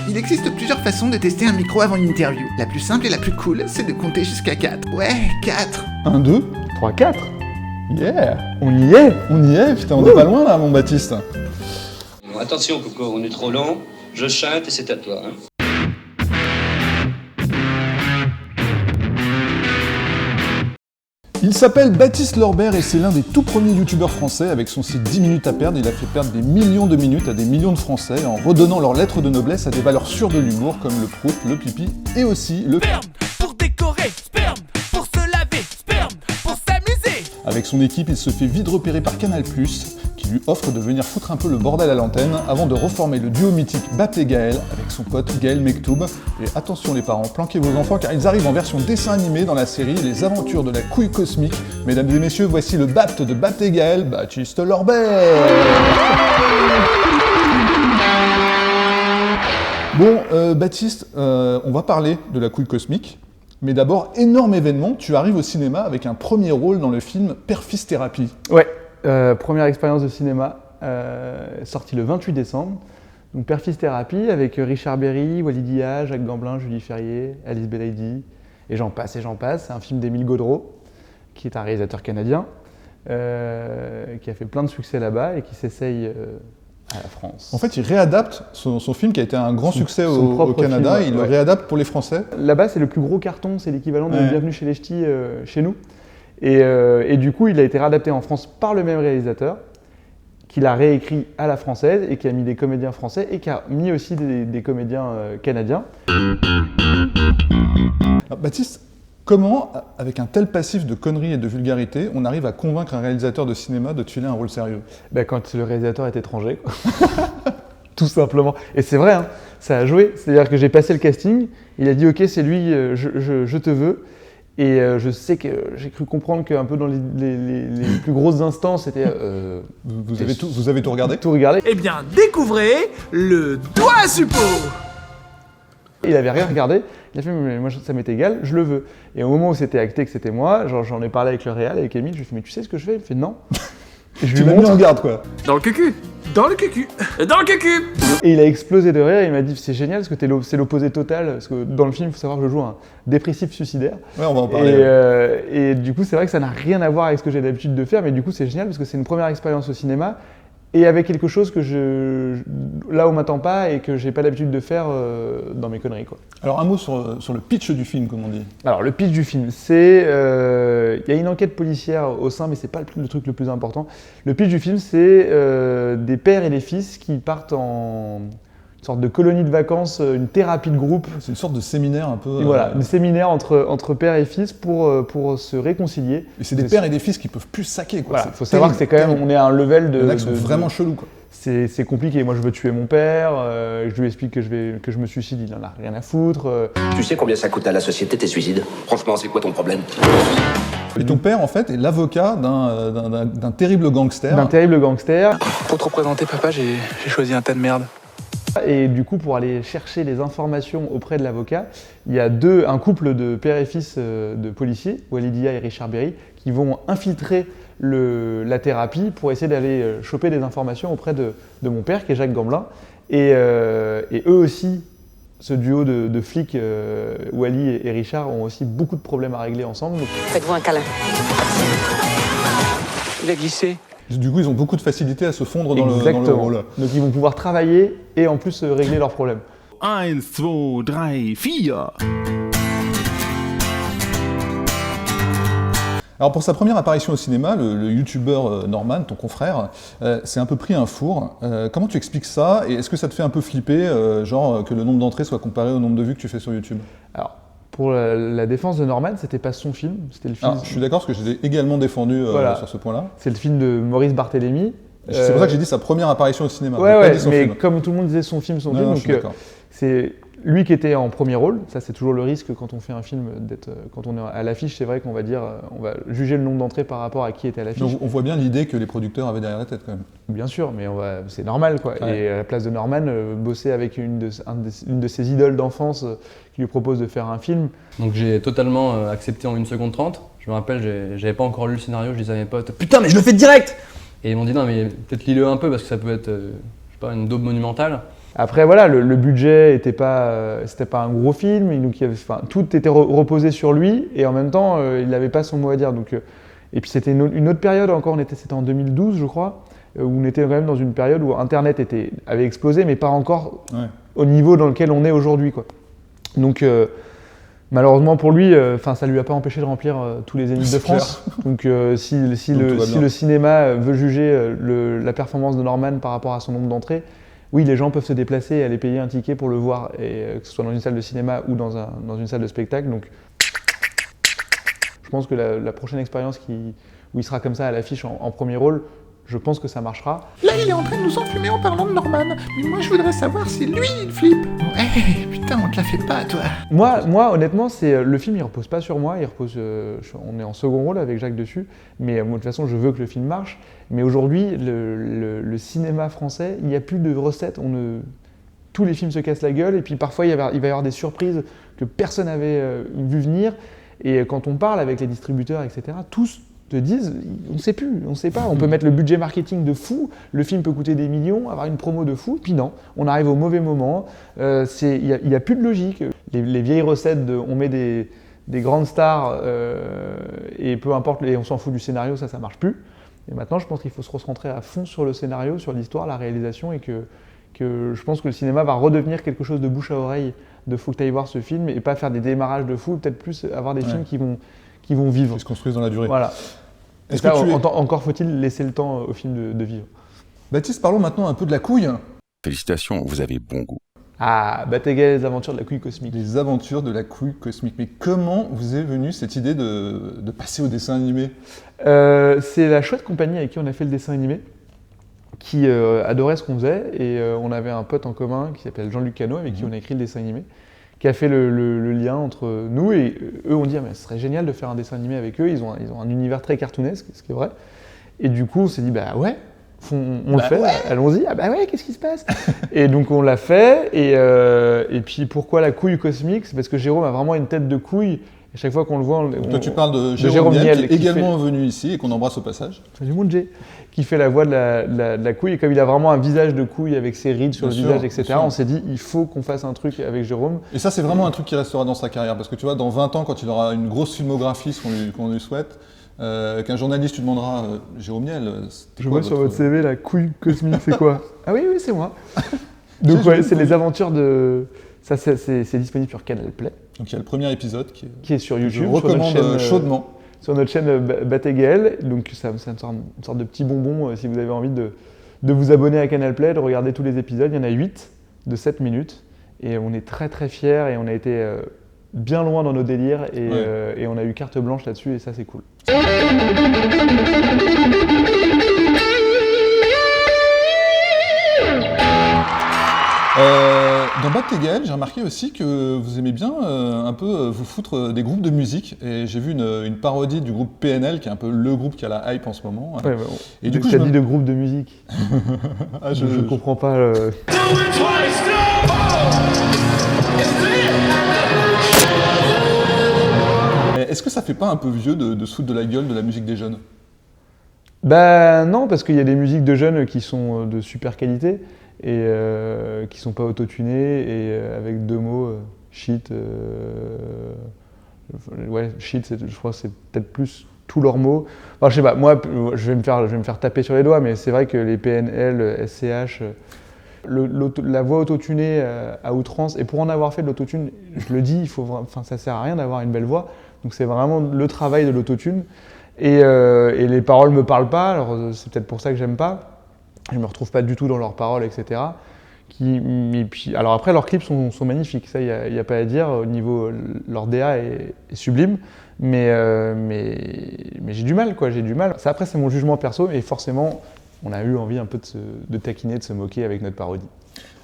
Il existe plusieurs façons de tester un micro avant une interview. La plus simple et la plus cool, c'est de compter jusqu'à 4. Ouais, 4. 1, 2, 3, 4. yeah. On y est, putain, on est pas loin là, mon Baptiste. Bon, attention Coco, on est trop lent, je chante et c'est à toi. Il s'appelle Baptiste Lorbert et c'est l'un des tout premiers youtubeurs français. Avec son site 10 minutes à perdre, il a fait perdre des millions de minutes à des millions de Français en redonnant leurs lettres de noblesse à des valeurs sûres de l'humour comme le prout, le pipi et aussi le sperme pour décorer, sperme pour se laver, sperme pour s'amuser. Avec son équipe, il se fait vite repérer par Canal+, qui lui offre de venir foutre un peu le bordel à l'antenne avant de reformer le duo mythique Bap et Gaël avec son pote Gaël Mektoub. Et attention les parents, planquez vos enfants car ils arrivent en version dessin animé dans la série Les Aventures de la Couille Cosmique. Mesdames et messieurs, voici le Bapt de Bap et Gaël, Baptiste Lorbert. Bon, Baptiste, on va parler de la Couille Cosmique. Mais d'abord, énorme événement, tu arrives au cinéma avec un premier rôle dans le film Père-Fils Thérapie. Ouais, première expérience de cinéma, sortie le 28 décembre. Donc Père-Fils Thérapie avec Richard Berry, Walid Dia, Jacques Gamblin, Julie Ferrier, Alice Belaïdi, et j'en passe. C'est un film d'Émile Gaudreau, qui est un réalisateur canadien, qui a fait plein de succès là-bas et qui s'essaye à la France. En fait, il réadapte son film qui a été un grand succès au Canada, il le réadapte pour les Français. Là-bas, c'est le plus gros carton, c'est l'équivalent de Bienvenue chez les Ch'tis chez nous. Et du coup, il a été réadapté en France par le même réalisateur, qui l'a réécrit à la française et qui a mis des comédiens français et qui a mis aussi des comédiens canadiens. Alors, Baptiste, comment, avec un tel passif de conneries et de vulgarité, on arrive à convaincre un réalisateur de cinéma de te filer un rôle sérieux ? Quand le réalisateur est étranger, quoi. Tout simplement. Et c'est vrai, hein, ça a joué. C'est-à-dire que j'ai passé le casting, il a dit « Ok, c'est lui, je te veux ». Et je sais que j'ai cru comprendre qu'un peu dans les plus grosses instances, c'était... Vous avez tout regardé ? Tout regardé. Eh bien, découvrez le doigt à suppôt. Il avait rien regardé, il a fait mais moi ça m'est égal, je le veux. Et au moment où c'était acté que c'était moi, j'en ai parlé avec le réal, avec Émile, je lui ai fait mais tu sais ce que je fais ? Il me fait non. Et je tu lui l'as mis en garde quoi. Dans le cucu. Dans le cucu. Dans le cucu. Et il a explosé de rire, il m'a dit c'est génial parce que c'est l'opposé total, parce que dans le film il faut savoir que je joue un dépressif suicidaire. Ouais, on va en parler. Et du coup c'est vrai que ça n'a rien à voir avec ce que j'ai l'habitude de faire, mais du coup c'est génial parce que c'est une première expérience au cinéma. Et avec quelque chose que là où on m'attend pas et que j'ai pas l'habitude de faire dans mes conneries quoi. Alors un mot sur le pitch du film comme on dit. Alors le pitch du film, c'est il y a une enquête policière au sein, mais c'est pas le truc le plus important. Le pitch du film, c'est des pères et des fils qui partent en une sorte de colonie de vacances, une thérapie de groupe. C'est une sorte de séminaire un peu. Et voilà, un séminaire entre pères et fils pour se réconcilier. Et c'est des pères et des fils qui peuvent plus saquer quoi. Voilà, faut savoir que c'est quand même, on est à un level de. Les mecs sont vraiment chelous quoi. C'est compliqué. Moi, je veux tuer mon père. Je lui explique que je me suicide. Il en a rien à foutre. Tu sais combien ça coûte à la société tes suicides ? Franchement, c'est quoi ton problème ? Et ton père, en fait, est l'avocat d'un terrible gangster. D'un terrible gangster. Pour te représenter, papa, j'ai choisi un tas de merde. Et du coup, pour aller chercher les informations auprès de l'avocat, il y a un couple de père et fils de policiers, Walid Dia et Richard Berry, qui vont infiltrer la thérapie pour essayer d'aller choper des informations auprès de mon père, qui est Jacques Gamblin. Et eux aussi, ce duo de flics, Wally et Richard, ont aussi beaucoup de problèmes à régler ensemble. Faites-vous un câlin. Il a glissé. Du coup, ils ont beaucoup de facilité à se fondre dans le rôle. Donc ils vont pouvoir travailler et en plus régler leurs problèmes. 1, 2, 3, 4. Alors pour sa première apparition au cinéma, le youtubeur Norman, ton confrère, s'est un peu pris un four. Comment tu expliques ça et est-ce que ça te fait un peu flipper, genre que le nombre d'entrées soit comparé au nombre de vues que tu fais sur YouTube ? Alors, pour la défense de Norman, c'était pas son film, c'était le film. Alors, je suis d'accord parce que je l'ai également défendu sur ce point-là. C'est le film de Maurice Barthélémy. C'est pour ça que j'ai dit sa première apparition au cinéma. Ouais, mais comme tout le monde disait son film, non, donc c'est lui qui était en premier rôle. Ça, c'est toujours le risque quand on fait un film quand on est à l'affiche. C'est vrai qu'on va dire, on va juger le nombre d'entrées par rapport à qui était à l'affiche. Donc, on voit bien l'idée que les producteurs avaient derrière la tête quand même. Bien sûr, mais c'est normal quoi. Ouais. Et à la place de Norman, bosser avec une de ses idoles d'enfance qui lui propose de faire un film. Donc j'ai totalement accepté en 1 seconde 30. Je me rappelle, j'avais pas encore lu le scénario, je disais à mes potes « Putain, mais je le fais direct !» Et ils m'ont dit « Non, mais peut-être lis-le un peu parce que ça peut être, je sais pas, une daube monumentale. » Après voilà, le budget c'était pas un gros film, tout était reposé sur lui et en même temps il n'avait pas son mot à dire. Donc, et puis c'était une autre période encore, c'était en 2012 je crois, où on était quand même dans une période où Internet avait explosé mais pas encore au niveau dans lequel on est aujourd'hui, quoi. Donc malheureusement pour lui, ça lui a pas empêché de remplir tous les Zéniths de France. Donc si le cinéma veut juger la performance de Norman par rapport à son nombre d'entrées, oui, les gens peuvent se déplacer et aller payer un ticket pour le voir, et que ce soit dans une salle de cinéma ou dans une salle de spectacle. Donc, je pense que la prochaine expérience où il sera comme ça à l'affiche en premier rôle, je pense que ça marchera. Là, il est en train de nous enfumer en parlant de Norman. Mais moi, je voudrais savoir si lui, il flippe. Ouais, putain, on te la fait pas, toi. Moi, honnêtement, le film, il repose pas sur moi. On est en second rôle avec Jacques dessus. Mais moi, de toute façon, je veux que le film marche. Mais aujourd'hui, le cinéma français, il n'y a plus de recettes. Tous les films se cassent la gueule. Et puis parfois, il va y avoir des surprises que personne n'avait vu venir. Et quand on parle avec les distributeurs, etc., tous te disent, on ne sait pas, on peut mettre le budget marketing de fou, le film peut coûter des millions, avoir une promo de fou, puis non, on arrive au mauvais moment, il n'y a plus de logique. Les vieilles recettes on met des grandes stars et peu importe, et on s'en fout du scénario, ça marche plus. Et maintenant, je pense qu'il faut se recentrer à fond sur le scénario, sur l'histoire, la réalisation, et que je pense que le cinéma va redevenir quelque chose de bouche à oreille, de faut que tu ailles voir ce film, et pas faire des démarrages de fou, peut-être plus avoir des films qui vont vivre. Qui se construisent dans la durée. Voilà. Encore faut-il laisser le temps au film de vivre. Baptiste, parlons maintenant un peu de la couille. Félicitations, vous avez bon goût. Ah, Batégal, les aventures de la couille cosmique. Les aventures de la couille cosmique. Mais comment vous est venue cette idée de passer au dessin animé ? C'est la chouette compagnie avec qui on a fait le dessin animé, qui adorait ce qu'on faisait, et on avait un pote en commun qui s'appelle Jean-Luc Cano, avec qui on a écrit le dessin animé, qui a fait le lien entre nous, et eux ont dit mais ce serait génial de faire un dessin animé avec eux, ils ont un univers très cartoonesque, ce qui est vrai. Et du coup on s'est dit bah ouais, on le fait, allons-y, ah bah ouais, qu'est-ce qui se passe? Et donc on l'a fait, et puis pourquoi la couille cosmique? C'est parce que Jérôme a vraiment une tête de couille, et chaque fois qu'on le voit... Toi tu parles de Jérôme Niel, qui est également venu ici et qu'on embrasse au passage. C'est du monde G, qui fait la voix de la couille, et comme il a vraiment un visage de couille avec ses rides sur le visage, etc., on s'est dit il faut qu'on fasse un truc avec Jérôme. Et ça c'est vraiment un truc qui restera dans sa carrière, parce que tu vois, dans 20 ans, quand il aura une grosse filmographie, ce qu'on lui souhaite, qu'un journaliste lui demandera Jérôme Niel, je vois sur votre CV la couille cosmique, c'est quoi? Ah oui, c'est moi. Donc ouais, c'est les aventures de... Ça c'est disponible sur Canal Play. Donc il y a le premier épisode qui est sur YouTube. Je recommande chaudement. Sur notre chaîne Batégal. Donc c'est une sorte de petit bonbon si vous avez envie de vous abonner à Canal Play, de regarder tous les épisodes. Il y en a 8 de 7 minutes. Et on est très très fiers, et on a été bien loin dans nos délires, et on a eu carte blanche là-dessus, et ça c'est cool. Dans Batégal, j'ai remarqué aussi que vous aimez bien un peu vous foutre des groupes de musique, et j'ai vu une parodie du groupe PNL, qui est un peu le groupe qui a la hype en ce moment. Ouais, et du coup, tu as dit de groupe de musique. Je comprends pas. Est-ce que ça fait pas un peu vieux de se foutre de la gueule de la musique des jeunes? Bah non, parce qu'il y a des musiques de jeunes qui sont de super qualité, et qui sont pas autotunées, et avec deux mots, shit. Shit, je crois que c'est peut-être plus tous leurs mots. Enfin, je sais pas, moi je vais me faire taper sur les doigts, mais c'est vrai que les PNL, SCH, la voix autotunée à outrance, et pour en avoir fait de l'autotune, je le dis, ça sert à rien d'avoir une belle voix, donc c'est vraiment le travail de l'autotune. Et les paroles me parlent pas, alors c'est peut-être pour ça que j'aime pas. Je me retrouve pas du tout dans leurs paroles, etc. Alors après, leurs clips sont magnifiques, ça, il n'y a pas à dire. Au niveau, leur DA est sublime, mais j'ai du mal, quoi, j'ai du mal. Ça, après, c'est mon jugement perso, et forcément, on a eu envie un peu de taquiner, de se moquer avec notre parodie.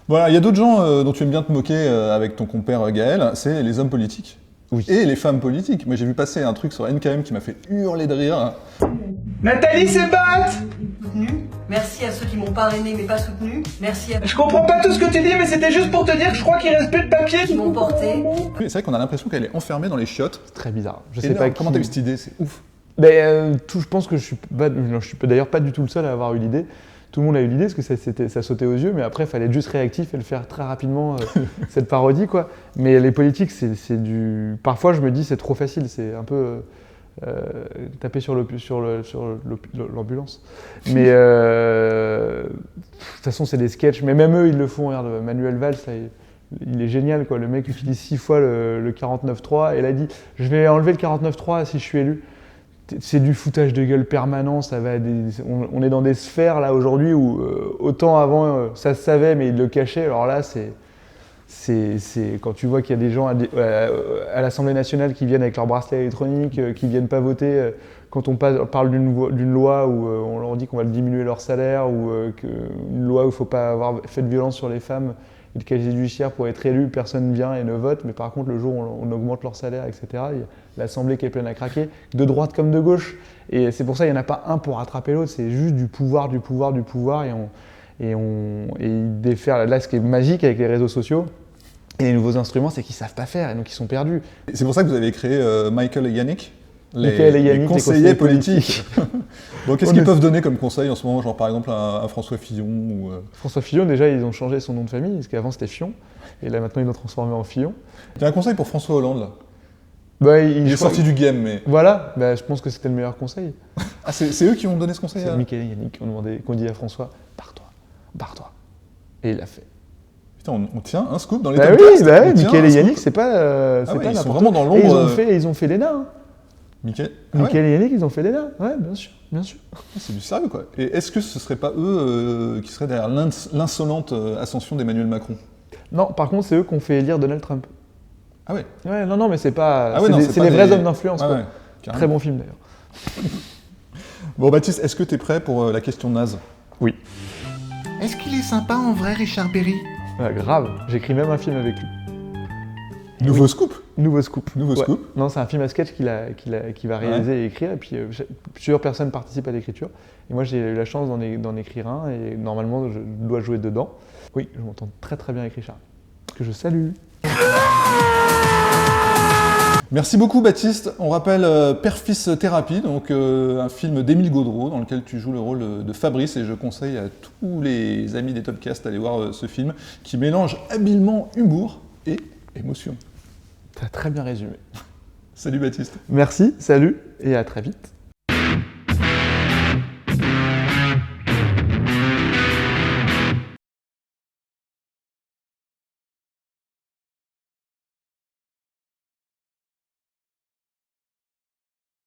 Voilà, il y a d'autres gens dont tu aimes bien te moquer avec ton compère Gaël, c'est les hommes politiques. Oui. Et les femmes politiques. Moi, j'ai vu passer un truc sur NKM qui m'a fait hurler de rire. Nathalie Sebat! Merci à ceux qui m'ont parrainé mais pas soutenu. Merci à... Je comprends pas tout ce que tu dis, mais c'était juste pour te dire que je crois qu'il reste plus de papier. Qui m'ont porté. C'est vrai qu'on a l'impression qu'elle est enfermée dans les chiottes. C'est très bizarre. Je sais pas comment t'as eu cette idée, c'est ouf. Je pense que je suis d'ailleurs pas du tout le seul à avoir eu l'idée. tout le monde a eu l'idée parce que ça sautait aux yeux, mais après, il fallait être juste réactif et le faire très rapidement, cette parodie, quoi. Mais les politiques, c'est du... Parfois, je me dis, c'est trop facile, c'est un peu taper sur l'ambulance. Mais de toute façon, c'est des sketchs, mais même eux, ils le font. Regarde, Manuel Valls, il est génial, quoi. Le mec utilise 6 fois le 49.3 et il a dit « Je vais enlever le 49.3 si je suis élu ». C'est du foutage de gueule permanent, on est dans des sphères là aujourd'hui où autant avant ça se savait mais ils le cachaient, alors là c'est quand tu vois qu'il y a des gens à l'Assemblée nationale qui viennent avec leur bracelet électronique, qui viennent pas voter, quand on parle d'une loi où on leur dit qu'on va diminuer leur salaire, ou une loi où il ne faut pas avoir fait de violence sur les femmes, et le casier judiciaire pour être élu, personne ne vient et ne vote, mais par contre le jour où on augmente leur salaire, etc., il y a l'Assemblée qui est pleine à craquer, de droite comme de gauche. Et c'est pour ça qu'il n'y en a pas un pour rattraper l'autre, c'est juste du pouvoir, et ils déferlent. Là, ce qui est magique avec les réseaux sociaux et les nouveaux instruments, c'est qu'ils ne savent pas faire, et donc ils sont perdus. C'est pour ça que vous avez créé Michael et Yannick, les conseillers politiques. Donc, qu'est-ce qu'ils peuvent donner comme conseil en ce moment, genre par exemple à François Fillon ou François Fillon, déjà, ils ont changé son nom de famille, parce qu'avant c'était Fion, et là maintenant ils l'ont transformé en Fillon. Tu as un conseil pour François Hollande, là? Bah, il est sorti du game, mais... Voilà, bah, je pense que c'était le meilleur conseil. Ah, c'est eux qui ont donné ce conseil? C'est Michael et Yannick qui ont dit à François « Barre-toi ». Et il l'a fait. Putain, on tient un scoop dans les bah top oui, cast. bah Michael et Yannick, c'est pas ils sont vraiment dans l'ombre. Et ils ont fait l'ENA. Hein. Michael et Yannick, ils ont fait l'ENA. Ouais, bien sûr. C'est du sérieux, quoi. Et est-ce que ce serait pas eux qui seraient derrière l'insolente ascension d'Emmanuel Macron? Non, par contre, c'est eux qui ont fait élire Donald Trump. Ah ouais? Ouais, non, mais c'est pas... Ah ouais, c'est les vrais hommes d'influence, quoi. Ouais, très bon film, d'ailleurs. Bon, Baptiste, est-ce que t'es prêt pour la question naze? Oui. Est-ce qu'il est sympa en vrai, Richard Berry? Grave, j'écris même un film avec lui. Nouveau scoop. Nouveau scoop. Scoop. Non, c'est un film à sketch qu'il va réaliser et écrire, et puis plusieurs personnes participent à l'écriture. Et moi, j'ai eu la chance d'en écrire un, et normalement, je dois jouer dedans. Oui, je m'entends très très bien avec Richard, que je salue. Merci beaucoup, Baptiste. On rappelle Père-Fils Thérapie, donc un film d'Émile Gaudreau dans lequel tu joues le rôle de Fabrice, et je conseille à tous les amis des Topcasts d'aller voir ce film qui mélange habilement humour et émotion. T'as très bien résumé. Salut Baptiste. Merci, salut et à très vite.